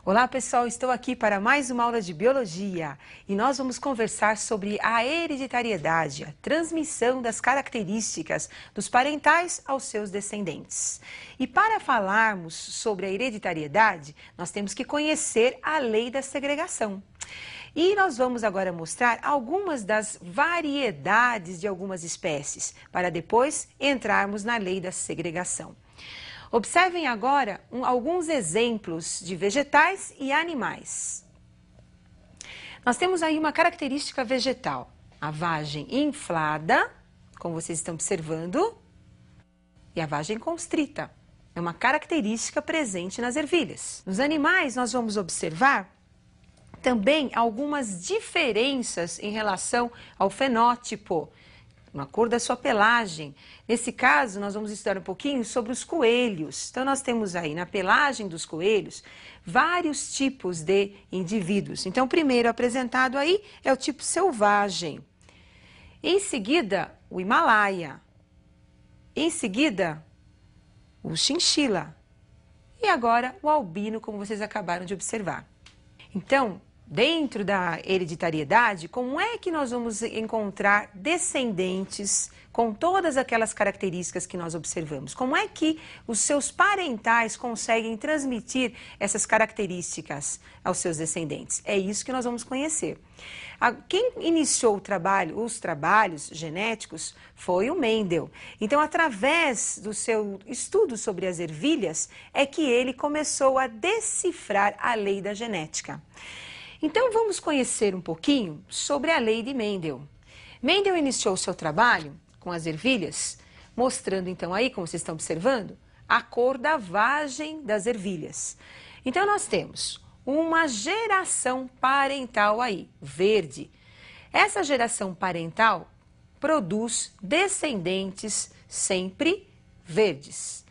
Olá pessoal, estou aqui para mais uma aula de Biologia e nós vamos conversar sobre a hereditariedade, a transmissão das características dos parentais aos seus descendentes. E para falarmos sobre a hereditariedade, nós temos que conhecer a lei da segregação. E nós vamos agora mostrar algumas das variedades de algumas espécies, para depois entrarmos na lei da segregação. Observem agora alguns exemplos de vegetais e animais. Nós temos aí uma característica vegetal, a vagem inflada, como vocês estão observando, e a vagem constrita. É uma característica presente nas ervilhas. Nos animais, nós vamos observar também algumas diferenças em relação ao fenótipo, na cor da sua pelagem. Nesse caso, nós vamos estudar um pouquinho sobre os coelhos. Então, nós temos aí na pelagem dos coelhos vários tipos de indivíduos. Então, o primeiro apresentado aí é o tipo selvagem. Em seguida, o Himalaia. Em seguida, o chinchila. E agora, o albino, como vocês acabaram de observar. Então, dentro da hereditariedade, como é que nós vamos encontrar descendentes com todas aquelas características que nós observamos? Como é que os seus parentais conseguem transmitir essas características aos seus descendentes? É isso que nós vamos conhecer. Quem iniciou os trabalhos genéticos foi o Mendel. Então, através do seu estudo sobre as ervilhas, é que ele começou a decifrar a lei da genética. Então, vamos conhecer um pouquinho sobre a lei de Mendel. Mendel iniciou seu trabalho com as ervilhas, mostrando então aí, como vocês estão observando, a cor da vagem das ervilhas. Então, nós temos uma geração parental aí, verde. Essa geração parental produz descendentes sempre verdes.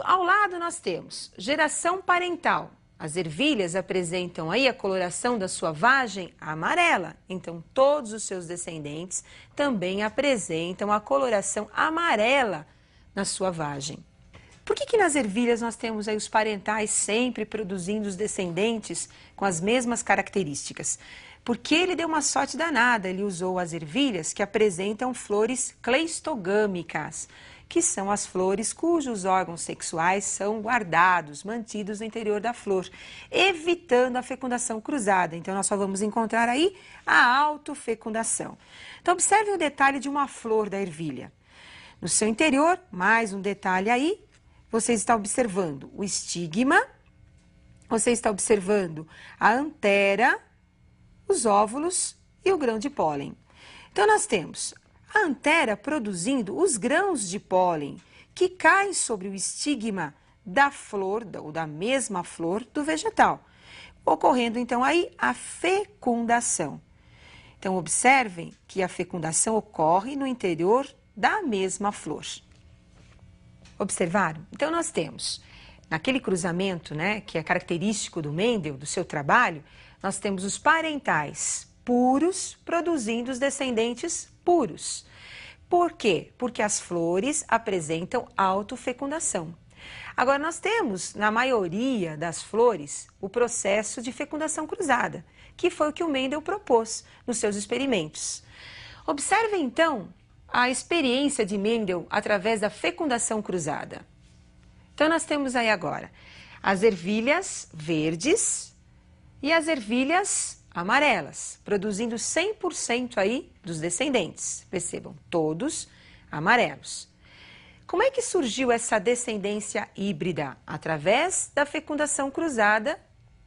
Ao lado nós temos geração parental. As ervilhas apresentam aí a coloração da sua vagem amarela, então todos os seus descendentes também apresentam a coloração amarela na sua vagem. Por que nas ervilhas nós temos aí os parentais sempre produzindo os descendentes com as mesmas características? Porque ele deu uma sorte danada, ele usou as ervilhas que apresentam flores cleistogâmicas, que são as flores cujos órgãos sexuais são guardados, mantidos no interior da flor, evitando a fecundação cruzada. Então, nós só vamos encontrar aí a autofecundação. Então, observe o detalhe de uma flor da ervilha. No seu interior, mais um detalhe aí, você está observando o estigma, você está observando a antera, os óvulos e o grão de pólen. Então, nós temos a antera produzindo os grãos de pólen que caem sobre o estigma da flor, ou da mesma flor do vegetal, ocorrendo então aí a fecundação. Então observem que a fecundação ocorre no interior da mesma flor. Observaram? Então nós temos, naquele cruzamento, né, que é característico do Mendel, do seu trabalho, nós temos os parentais puros produzindo os descendentes puros. Por quê? Porque as flores apresentam autofecundação. Agora, nós temos, na maioria das flores, o processo de fecundação cruzada, que foi o que o Mendel propôs nos seus experimentos. Observe, então, a experiência de Mendel através da fecundação cruzada. Então, nós temos aí agora as ervilhas verdes e as ervilhas amarelas, produzindo 100% aí dos descendentes. Percebam, todos amarelos. Como é que surgiu essa descendência híbrida? Através da fecundação cruzada,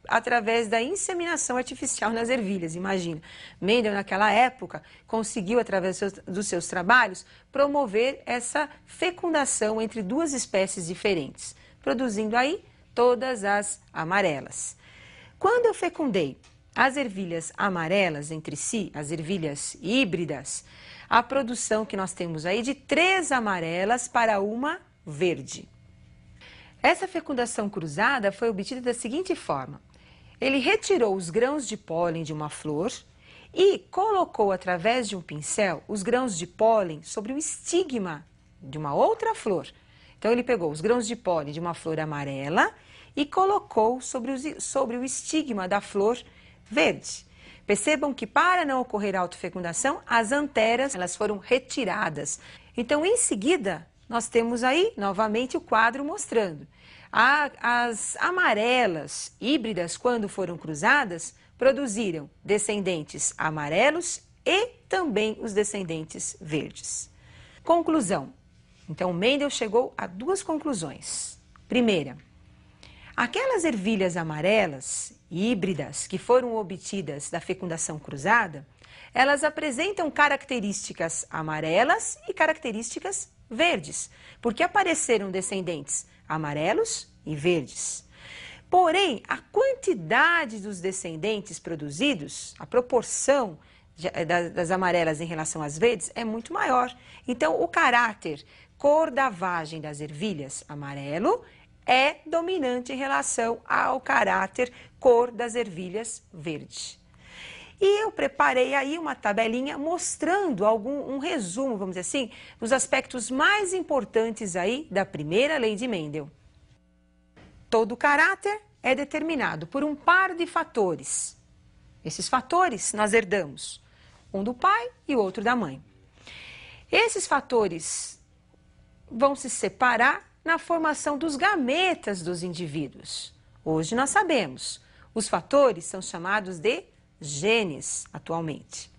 através da inseminação artificial nas ervilhas. Imagina, Mendel naquela época conseguiu, através dos seus trabalhos, promover essa fecundação entre duas espécies diferentes, produzindo aí todas as amarelas. Quando eu fecundei as ervilhas amarelas entre si, as ervilhas híbridas, a produção que nós temos aí de 3 amarelas para uma verde. Essa fecundação cruzada foi obtida da seguinte forma. Ele retirou os grãos de pólen de uma flor e colocou através de um pincel os grãos de pólen sobre o estigma de uma outra flor. Então ele pegou os grãos de pólen de uma flor amarela e colocou sobre o estigma da flor verde. Percebam que para não ocorrer autofecundação, as anteras elas foram retiradas. Então, em seguida, nós temos aí novamente o quadro mostrando. As amarelas híbridas, quando foram cruzadas, produziram descendentes amarelos e também os descendentes verdes. Conclusão. Então, Mendel chegou a duas conclusões. Primeira, aquelas ervilhas amarelas híbridas que foram obtidas da fecundação cruzada, elas apresentam características amarelas e características verdes, porque apareceram descendentes amarelos e verdes. Porém, a quantidade dos descendentes produzidos, a proporção das amarelas em relação às verdes é muito maior. Então, o caráter cor da vagem das ervilhas amarelo é dominante em relação ao caráter cor das ervilhas verde. E eu preparei aí uma tabelinha mostrando um resumo, vamos dizer assim, dos aspectos mais importantes aí da primeira lei de Mendel. Todo caráter é determinado por um par de fatores. Esses fatores nós herdamos, um do pai e o outro da mãe. Esses fatores vão se separar na formação dos gametas dos indivíduos. Hoje nós sabemos, os fatores são chamados de genes atualmente.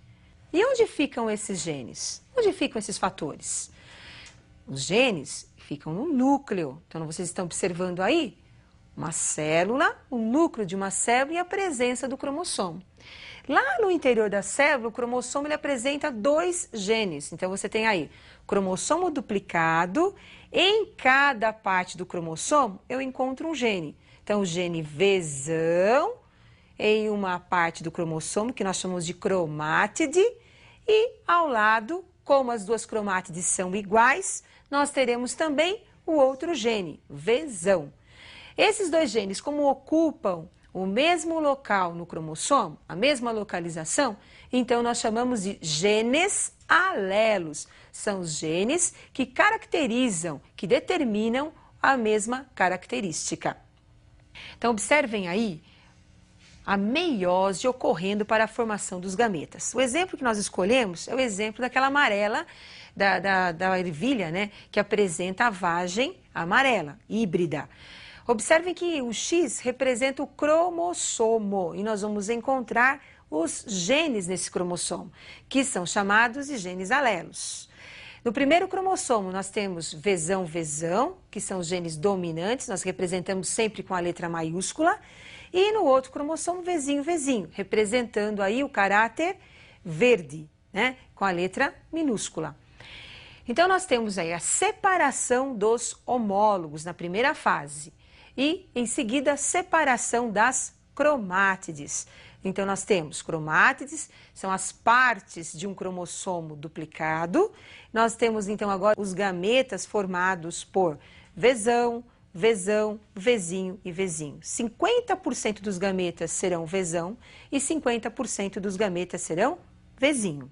E onde ficam esses genes? Onde ficam esses fatores? Os genes ficam no núcleo. Então, vocês estão observando aí uma célula, o núcleo de uma célula e a presença do cromossomo. Lá no interior da célula, o cromossomo ele apresenta dois genes. Então, você tem aí cromossomo duplicado. Em cada parte do cromossomo, eu encontro um gene. Então, o gene Vzão, em uma parte do cromossomo, que nós chamamos de cromátide, e ao lado, como as duas cromátides são iguais, nós teremos também o outro gene, Vzão. Esses dois genes, como ocupam o mesmo local no cromossomo, a mesma localização, então nós chamamos de genes alelos. São os genes que caracterizam, que determinam a mesma característica. Então, observem aí a meiose ocorrendo para a formação dos gametas. O exemplo que nós escolhemos é o exemplo daquela amarela, da ervilha, né, que apresenta a vagem amarela, híbrida. Observem que o X representa o cromossomo e nós vamos encontrar os genes nesse cromossomo, que são chamados de genes alelos. No primeiro cromossomo, nós temos Vzão, Vzão, que são os genes dominantes, nós representamos sempre com a letra maiúscula. E no outro cromossomo, Vzinho, Vzinho, representando aí o caráter verde, né, com a letra minúscula. Então, nós temos aí a separação dos homólogos na primeira fase e, em seguida, a separação das cromátides. Então, nós temos cromátides, são as partes de um cromossomo duplicado. Nós temos, então, agora os gametas formados por Vzão, Vzão, Vzinho e Vzinho. 50% dos gametas serão Vzão e 50% dos gametas serão Vzinho.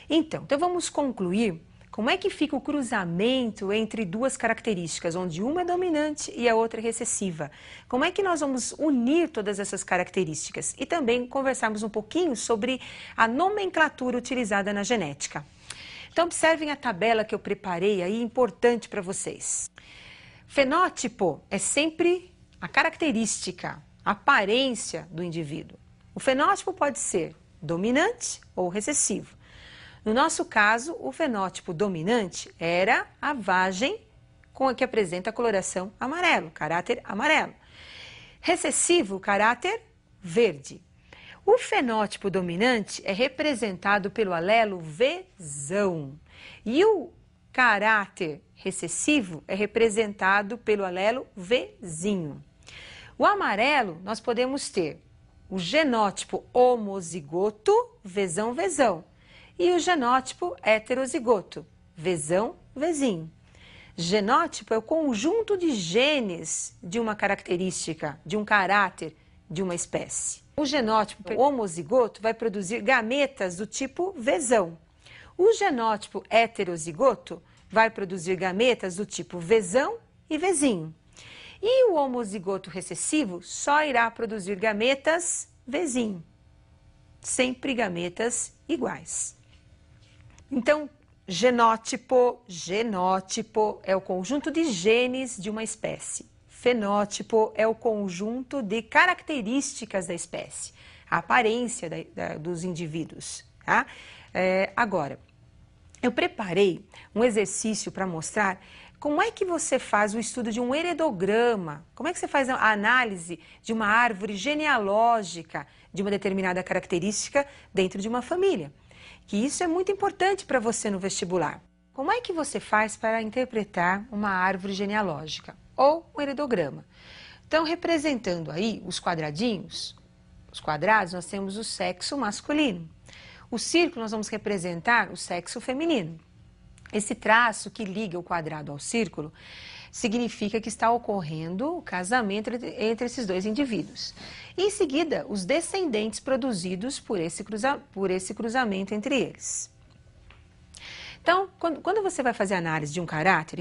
Então, vamos concluir como é que fica o cruzamento entre duas características, onde uma é dominante e a outra é recessiva. Como é que nós vamos unir todas essas características? E também conversarmos um pouquinho sobre a nomenclatura utilizada na genética. Então, observem a tabela que eu preparei aí, importante para vocês. Fenótipo é sempre a característica, a aparência do indivíduo. O fenótipo pode ser dominante ou recessivo. No nosso caso, o fenótipo dominante era a vagem com a que apresenta a coloração amarelo, caráter amarelo. Recessivo, caráter verde. O fenótipo dominante é representado pelo alelo Vzão e o caráter recessivo é representado pelo alelo Vzinho. O amarelo, nós podemos ter o genótipo homozigoto, Vzão, Vzão, e o genótipo heterozigoto, Vzão, Vzinho. Genótipo é o conjunto de genes de uma característica, de um caráter de uma espécie. O genótipo homozigoto vai produzir gametas do tipo Vzão. O genótipo heterozigoto vai produzir gametas do tipo Vzão e Vzinho. E o homozigoto recessivo só irá produzir gametas Vzinho, sempre gametas iguais. Então, genótipo é o conjunto de genes de uma espécie. Fenótipo é o conjunto de características da espécie, a aparência dos indivíduos. Tá? Agora, eu preparei um exercício para mostrar como é que você faz o estudo de um heredograma, como é que você faz a análise de uma árvore genealógica de uma determinada característica dentro de uma família. Que isso é muito importante para você no vestibular. Como é que você faz para interpretar uma árvore genealógica ou um heredograma? Então, representando aí os quadradinhos, os quadrados, nós temos o sexo masculino. O círculo nós vamos representar o sexo feminino. Esse traço que liga o quadrado ao círculo significa que está ocorrendo o casamento entre esses dois indivíduos. E, em seguida, os descendentes produzidos por esse cruzamento entre eles. Então, quando você vai fazer análise de um caráter,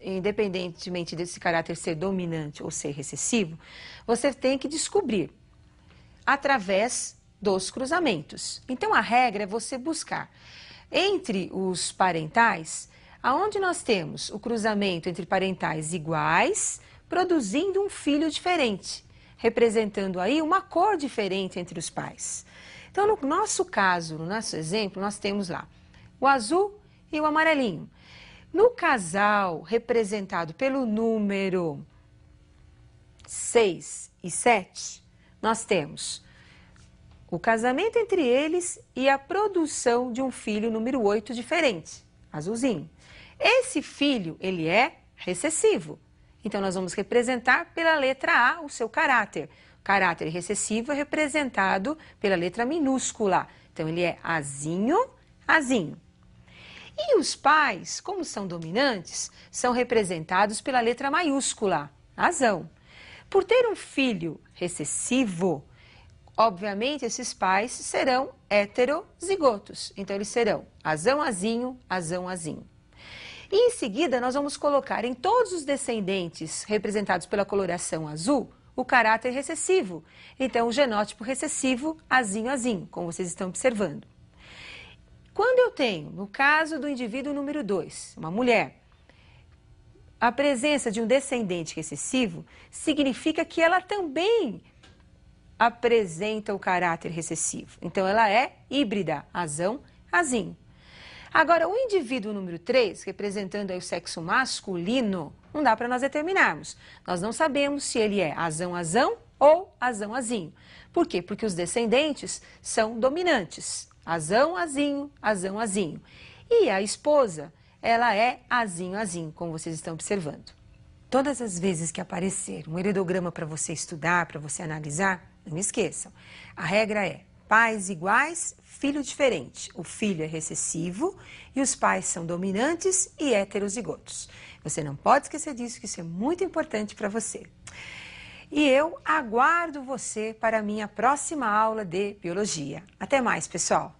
independentemente desse caráter ser dominante ou ser recessivo, você tem que descobrir através dos cruzamentos. Então, a regra é você buscar entre os parentais, aonde nós temos o cruzamento entre parentais iguais, produzindo um filho diferente, representando aí uma cor diferente entre os pais. Então, no nosso caso, no nosso exemplo, nós temos lá o azul e o amarelinho. No casal representado pelo número 6 e 7, nós temos o casamento entre eles e a produção de um filho número 8 diferente, azulzinho. Esse filho, ele é recessivo. Então, nós vamos representar pela letra A o seu caráter. O caráter recessivo é representado pela letra minúscula. Então, ele é Azinho, Azinho. E os pais, como são dominantes, são representados pela letra maiúscula, Azão. Por ter um filho recessivo, obviamente, esses pais serão heterozigotos. Então, eles serão Azão, Azinho, Azão, Azinho. E, em seguida, nós vamos colocar em todos os descendentes representados pela coloração azul o caráter recessivo. Então, o genótipo recessivo, Azinho, Azinho, como vocês estão observando. Quando eu tenho, no caso do indivíduo número 2, uma mulher, a presença de um descendente recessivo, significa que ela também apresenta o caráter recessivo. Então, ela é híbrida, Azão, Azinho. Agora, o indivíduo número 3, representando aí o sexo masculino, não dá para nós determinarmos. Nós não sabemos se ele é Azão, Azão ou Azão, Azinho. Por quê? Porque os descendentes são dominantes. Azão, Azinho, Azão, Azinho. E a esposa, ela é Azinho, Azinho, como vocês estão observando. Todas as vezes que aparecer um heredograma para você estudar, para você analisar, não esqueçam. A regra é pais iguais, filho diferente. O filho é recessivo e os pais são dominantes e heterozigotos. Você não pode esquecer disso, que isso é muito importante para você. E eu aguardo você para a minha próxima aula de biologia. Até mais, pessoal!